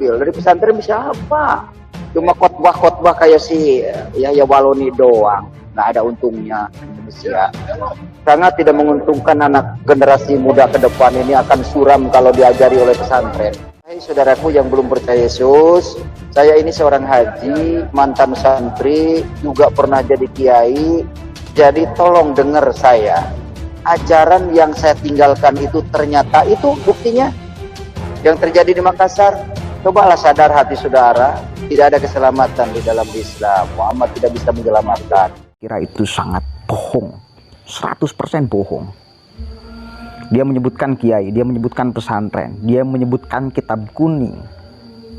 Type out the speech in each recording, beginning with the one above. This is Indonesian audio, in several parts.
mobil. Dari pesantren bisa apa? Cuma khotbah-khotbah kayak si Yahya Waloni doang. Nggak ada untungnya Indonesia. Sangat tidak menguntungkan anak generasi muda ke depan ini akan suram kalau diajari oleh pesantren. Hai saudaraku yang belum percaya Yesus, saya ini seorang haji, mantan santri, juga pernah jadi kiai. Jadi tolong dengar saya. Ajaran yang saya tinggalkan itu ternyata itu buktinya yang terjadi di Makassar. Cobalah sadar hati saudara, tidak ada keselamatan di dalam Islam. Muhammad tidak bisa menyelamatkan. Kira itu sangat bohong, 100% bohong. Dia menyebutkan kiai, dia menyebutkan pesantren, dia menyebutkan kitab kuning,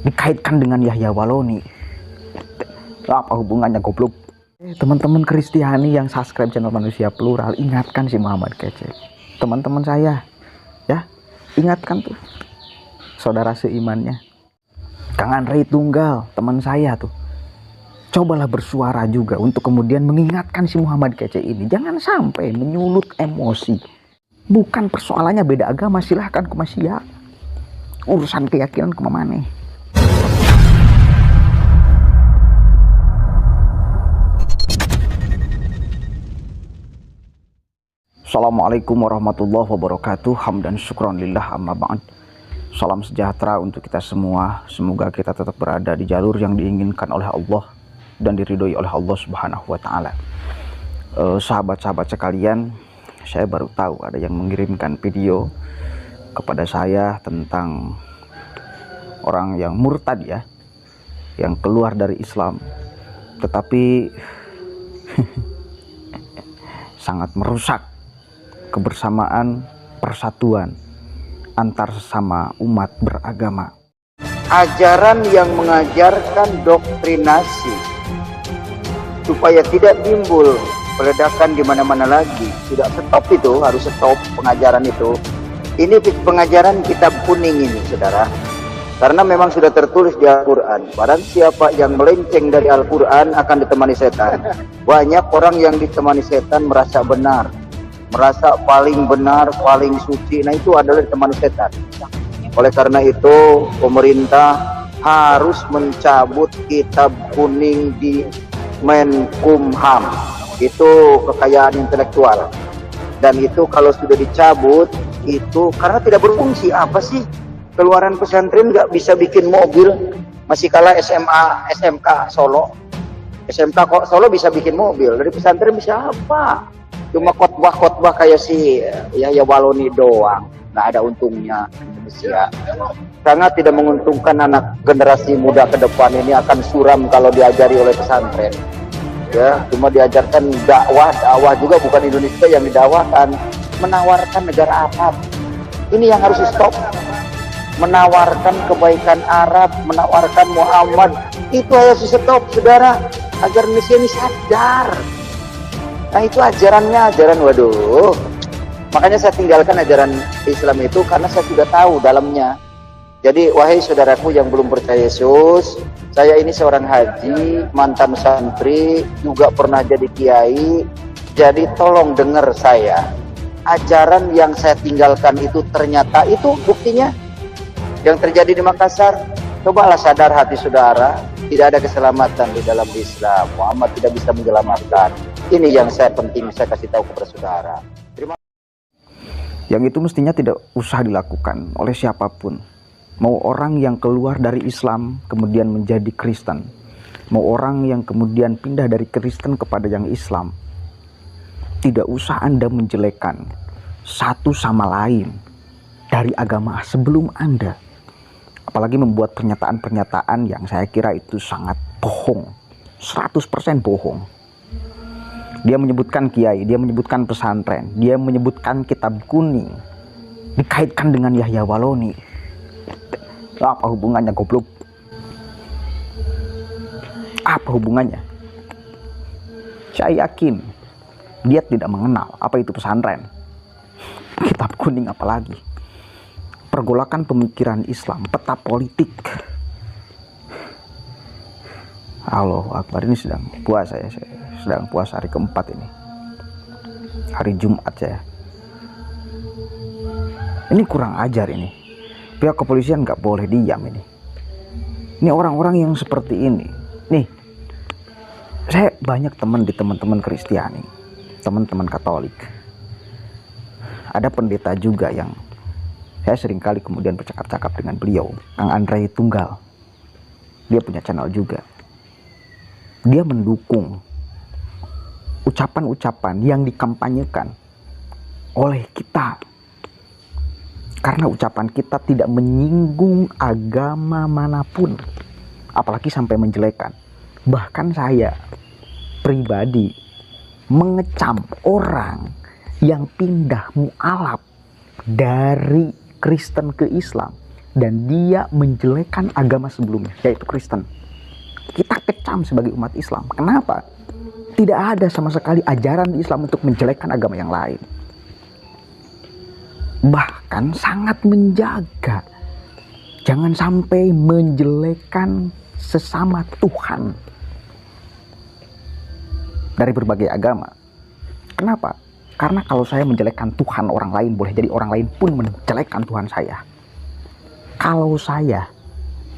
dikaitkan dengan Yahya Waloni. Apa hubungannya, goblok? Teman-teman Kristiani yang subscribe channel Manusia Plural, ingatkan si Muhammad Kece. Teman-teman saya, ya, ingatkan tuh saudara seimannya. Kang Andre Tunggal, teman saya tuh. Cobalah bersuara juga untuk kemudian mengingatkan si Muhammad Kece ini. Jangan sampai menyulut emosi. Bukan persoalannya beda agama, silahkan kumasia. Urusan keyakinan kemana? Assalamualaikum warahmatullahi wabarakatuh. Hamdan syukron lillah amma ba'd. Salam sejahtera untuk kita semua. Semoga kita tetap berada di jalur yang diinginkan oleh Allah dan diridhoi oleh Allah Subhanahu wa taala. Sahabat-sahabat sekalian, saya baru tahu ada yang mengirimkan video kepada saya tentang orang yang murtad, ya, yang keluar dari Islam, tetapi sangat merusak kebersamaan, persatuan antar sesama umat beragama. Ajaran yang mengajarkan doktrinasi supaya tidak timbul peledakan di mana-mana lagi. Sudah stop itu, harus stop pengajaran itu. Ini pengajaran kitab kuning ini, saudara. Karena memang sudah tertulis di Al-Quran. Barang siapa yang melenceng dari Al-Quran akan ditemani setan. Banyak orang yang ditemani setan merasa benar, merasa paling benar, paling suci. Nah, itu adalah ditemani setan. Oleh karena itu, pemerintah harus mencabut kitab kuning di Menkumham. Itu kekayaan intelektual. Dan itu kalau sudah dicabut, itu karena tidak berfungsi. Apa sih? Keluaran pesantren nggak bisa bikin mobil. Masih kalah SMA, SMK Solo. SMK Solo bisa bikin mobil. Dari pesantren bisa apa? Cuma khotbah-khotbah kayak si Yahya Waloni doang. Nggak ada untungnya Indonesia. Sangat tidak menguntungkan anak generasi muda ke depan ini akan suram kalau diajari oleh pesantren. Ya, cuma diajarkan dakwah juga bukan Indonesia yang didakwakan, menawarkan negara Arab. Ini yang harus stop. Menawarkan kebaikan Arab, menawarkan Muhammad, itu harus stop, saudara, agar Indonesia ini sadar. Nah, itu ajarannya, waduh. Makanya saya tinggalkan ajaran Islam itu karena saya sudah tahu dalamnya. Jadi, wahai saudaraku yang belum percaya Yesus, saya ini seorang haji, mantan santri, juga pernah jadi kiai. Jadi tolong dengar saya. Ajaran yang saya tinggalkan itu ternyata itu buktinya yang terjadi di Makassar. Cobalah sadar hati saudara, tidak ada keselamatan di dalam Islam. Muhammad tidak bisa menyelamatkan. Ini yang saya kasih tahu kepada saudara. Terima kasih. Yang itu mestinya tidak usah dilakukan oleh siapapun. Mau orang yang keluar dari Islam kemudian menjadi Kristen, mau orang yang kemudian pindah dari Kristen kepada yang Islam, tidak usah Anda menjelekkan satu sama lain dari agama sebelum Anda. Apalagi membuat pernyataan-pernyataan yang saya kira itu sangat bohong, 100% bohong. Dia menyebutkan kiai, dia menyebutkan pesantren, dia menyebutkan kitab kuning, dikaitkan dengan Yahya Waloni. Apa hubungannya, goblok? Apa hubungannya? Saya yakin dia tidak mengenal apa itu pesantren, kitab kuning, apalagi pergolakan pemikiran Islam, peta politik. Allahu Akbar, ini sedang puasa ya, saya sedang puasa hari keempat ini, hari Jumat ya. Ini kurang ajar ini. Pihak kepolisian nggak boleh diam ini. Ini orang-orang yang seperti ini. Nih, saya banyak teman di teman-teman Kristiani, teman-teman Katolik. Ada pendeta juga yang saya seringkali kemudian bercakap-cakap dengan beliau, Kang Andre Tunggal. Dia punya channel juga. Dia mendukung ucapan-ucapan yang dikampanyekan oleh kita. Karena ucapan kita tidak menyinggung agama manapun, apalagi sampai menjelekan. Bahkan saya pribadi mengecam orang yang pindah mualaf dari Kristen ke Islam dan dia menjelekan agama sebelumnya, yaitu Kristen. Kita kecam sebagai umat Islam. Kenapa? Tidak ada sama sekali ajaran di Islam untuk menjelekkan agama yang lain. Bahkan sangat menjaga jangan sampai menjelekkan sesama Tuhan dari berbagai agama. Kenapa? Karena kalau saya menjelekkan Tuhan orang lain, boleh jadi orang lain pun menjelekkan Tuhan saya. Kalau saya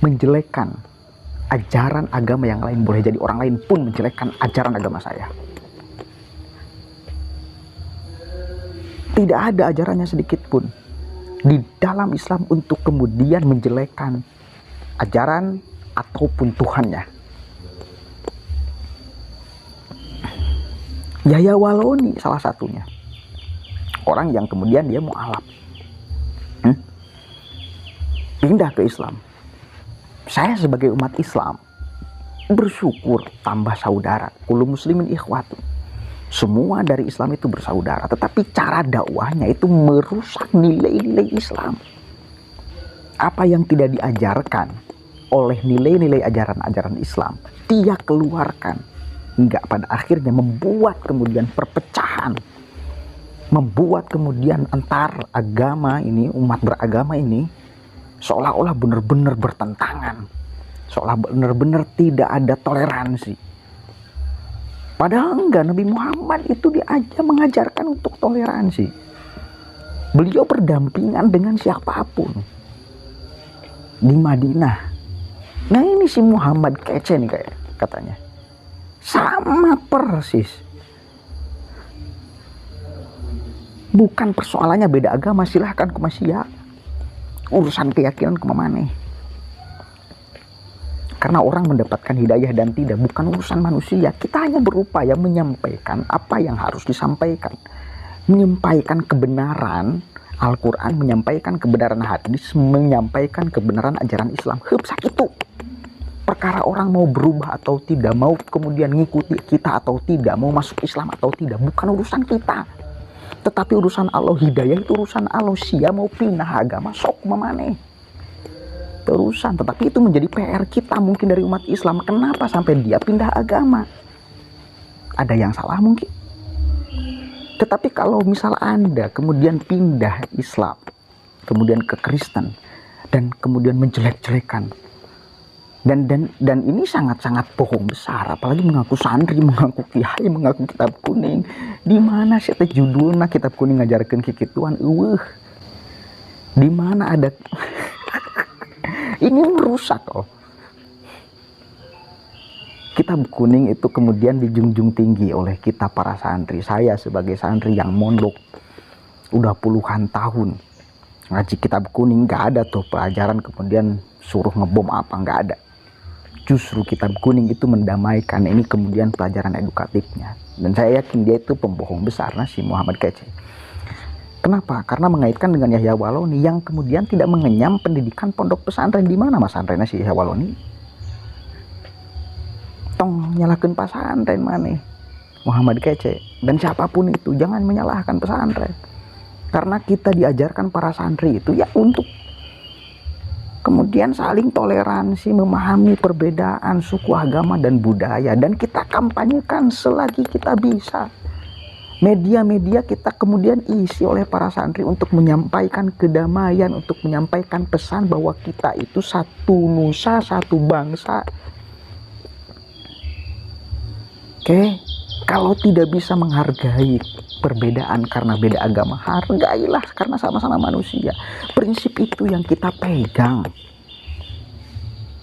menjelekkan ajaran agama yang lain, boleh jadi orang lain pun menjelekkan ajaran agama saya. Tidak ada ajarannya sedikit pun di dalam Islam untuk kemudian menjelekkan ajaran ataupun Tuhannya. Yahya Waloni salah satunya. Orang yang kemudian dia mualaf. Pindah ke Islam. Saya sebagai umat Islam bersyukur tambah saudara. Kullu muslimin ikhwatun. Semua dari Islam itu bersaudara, tetapi cara dakwahnya itu merusak nilai-nilai Islam. Apa yang tidak diajarkan oleh nilai-nilai ajaran-ajaran Islam, dia keluarkan hingga pada akhirnya membuat kemudian perpecahan, membuat kemudian antar agama ini, umat beragama ini seolah-olah benar-benar bertentangan, seolah benar-benar tidak ada toleransi. Padahal enggak, Nabi Muhammad itu diajak mengajarkan untuk toleransi. Beliau berdampingan dengan siapapun di Madinah. Nah ini si Muhammad kece nih kayak katanya. Sama persis. Bukan persoalannya beda agama, silahkan kumasia. Urusan keyakinan kemana? Karena orang mendapatkan hidayah dan tidak bukan urusan manusia. Kita hanya berupaya menyampaikan apa yang harus disampaikan. Menyampaikan kebenaran Al-Quran, menyampaikan kebenaran hadis, menyampaikan kebenaran ajaran Islam. Sakit itu. Perkara orang mau berubah atau tidak, mau kemudian ngikuti kita atau tidak, mau masuk Islam atau tidak, bukan urusan kita. Tetapi urusan Allah, hidayah itu urusan Allah. Sia mau pindah agama, sok memane. Urusan, tetapi itu menjadi PR kita mungkin dari umat Islam. Kenapa sampai dia pindah agama? Ada yang salah mungkin. Tetapi kalau misal Anda kemudian pindah Islam, kemudian ke Kristen, dan kemudian menjelek-jelekan, dan ini sangat-sangat bohong besar. Apalagi mengaku santri, mengaku kiai, mengaku kitab kuning. Di mana sih teh judulnya kitab kuning ngajarkeun kikituan? Di mana ada ini merusak loh. Kitab kuning itu kemudian dijunjung tinggi oleh kita para santri. Saya sebagai santri yang mondok udah puluhan tahun ngaji kitab kuning, gak ada tuh pelajaran kemudian suruh ngebom apa, gak ada. Justru kitab kuning itu mendamaikan. Ini kemudian pelajaran edukatifnya. Dan saya yakin dia itu pembohong besar, si Muhammad kece. Kenapa? Karena mengaitkan dengan Yahya Waloni yang kemudian tidak mengenyam pendidikan pondok pesantren. Di mana pesantrennya si Yahya Waloni? Tong nyalahkan pesantren mana? Muhammad kece. Dan siapapun itu jangan menyalahkan pesantren. Karena kita diajarkan para santri itu ya untuk kemudian saling toleransi, memahami perbedaan suku, agama, dan budaya. Dan kita kampanyekan selagi kita bisa. Media-media kita kemudian isi oleh para santri untuk menyampaikan kedamaian, untuk menyampaikan pesan bahwa kita itu satu nusa, satu bangsa. Oke, kalau tidak bisa menghargai perbedaan karena beda agama, hargailah karena sama-sama manusia. Prinsip itu yang kita pegang.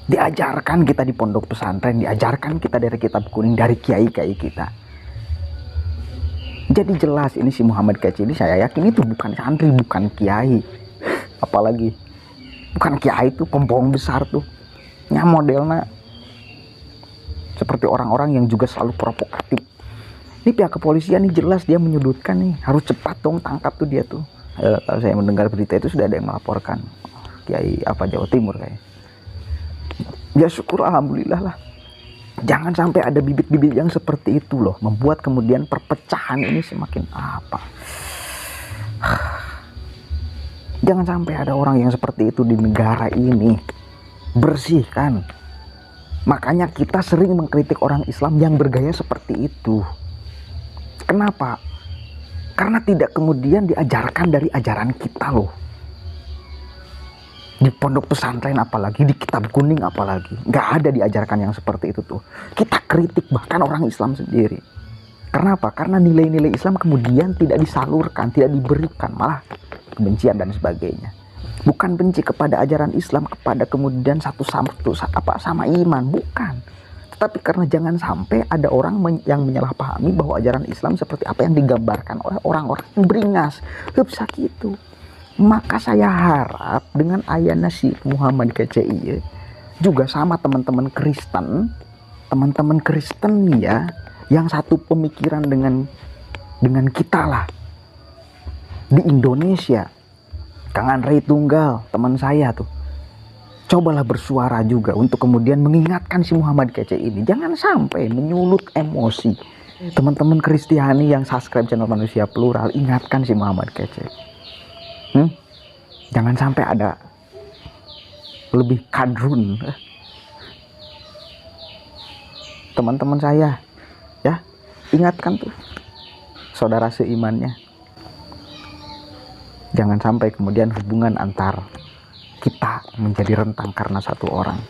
Diajarkan kita di pondok pesantren, diajarkan kita dari kitab kuning, dari kiai-kiai kita. Jadi jelas ini si Muhammad Kece ini, saya yakin itu bukan santri, bukan kiai. Apalagi bukan kiai, itu pembohong besar tuh. Nya modelnya seperti orang-orang yang juga selalu provokatif. Ini pihak kepolisian nih jelas dia menyudutkan nih, harus cepat dong tangkap tuh dia tuh. Kalau saya mendengar berita itu sudah ada yang melaporkan, kiai apa Jawa Timur kayak. Ya syukur alhamdulillah lah. Jangan sampai ada bibit-bibit yang seperti itu loh, membuat kemudian perpecahan ini semakin apa. Jangan sampai ada orang yang seperti itu di negara ini. Bersihkan. Makanya kita sering mengkritik orang Islam yang bergaya seperti itu. Kenapa? Karena tidak kemudian diajarkan dari ajaran kita loh. Di pondok pesantren apalagi, di kitab kuning apalagi, nggak ada diajarkan yang seperti itu tuh. Kita kritik bahkan orang Islam sendiri. Kenapa? Karena nilai-nilai Islam kemudian tidak disalurkan, tidak diberikan, malah kebencian dan sebagainya. Bukan benci kepada ajaran Islam, kepada kemudian sama iman, bukan. Tetapi karena jangan sampai ada orang yang menyalahpahami bahwa ajaran Islam seperti apa yang digambarkan oleh orang-orang yang beringas, bisa gitu. Maka saya harap dengan ayana si Muhammad KCI juga sama teman-teman Kristen nih ya, yang satu pemikiran dengan kita lah di Indonesia. Kang Andre Tunggal, teman saya tuh, cobalah bersuara juga untuk kemudian mengingatkan si Muhammad KCI ini, jangan sampai menyulut emosi. Teman-teman Kristiani yang subscribe channel Manusia Plural, ingatkan si Muhammad KCI. Jangan sampai ada lebih kadrun. Teman-teman saya, ya, ingatkan tuh saudara seimannya. Jangan sampai kemudian hubungan antar kita menjadi rentang karena satu orang.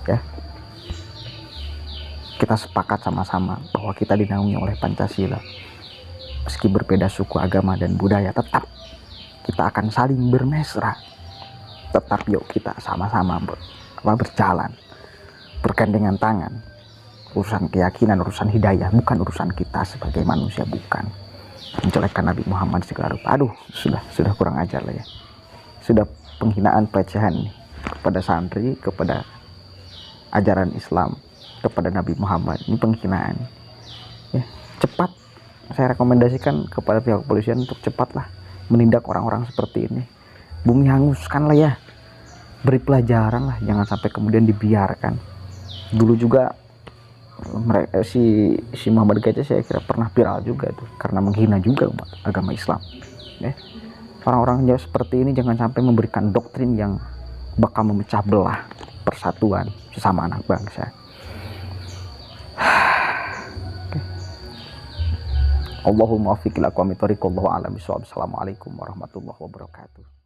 Ya. Kita sepakat sama-sama bahwa kita dinaungi oleh Pancasila. Meski berbeda suku, agama, dan budaya, tetap kita akan saling bermesra. Tetap yuk kita sama-sama berjalan, bergandengan tangan. Urusan keyakinan, urusan hidayah, bukan urusan kita sebagai manusia, bukan. Menjelekkan Nabi Muhammad segala rupa. Aduh, sudah kurang ajar lah ya. Sudah penghinaan, pelecehan nih, kepada santri, kepada ajaran Islam, kepada Nabi Muhammad. Ini penghinaan. Ya, cepat saya rekomendasikan kepada pihak kepolisian untuk cepatlah menindak orang-orang seperti ini. Bumi hanguskan lah ya, beri pelajaran lah, jangan sampai kemudian dibiarkan. Dulu juga si Muhammad Gajah saya kira pernah viral juga tuh, karena menghina juga umat agama Islam. Orang-orang yang seperti ini jangan sampai memberikan doktrin yang bakal memecah belah persatuan sesama anak bangsa. Allahumma waffiq ila aqwamit thoriq, wallahu a'lam bishawab. Assalamualaikum warahmatullahi wabarakatuh.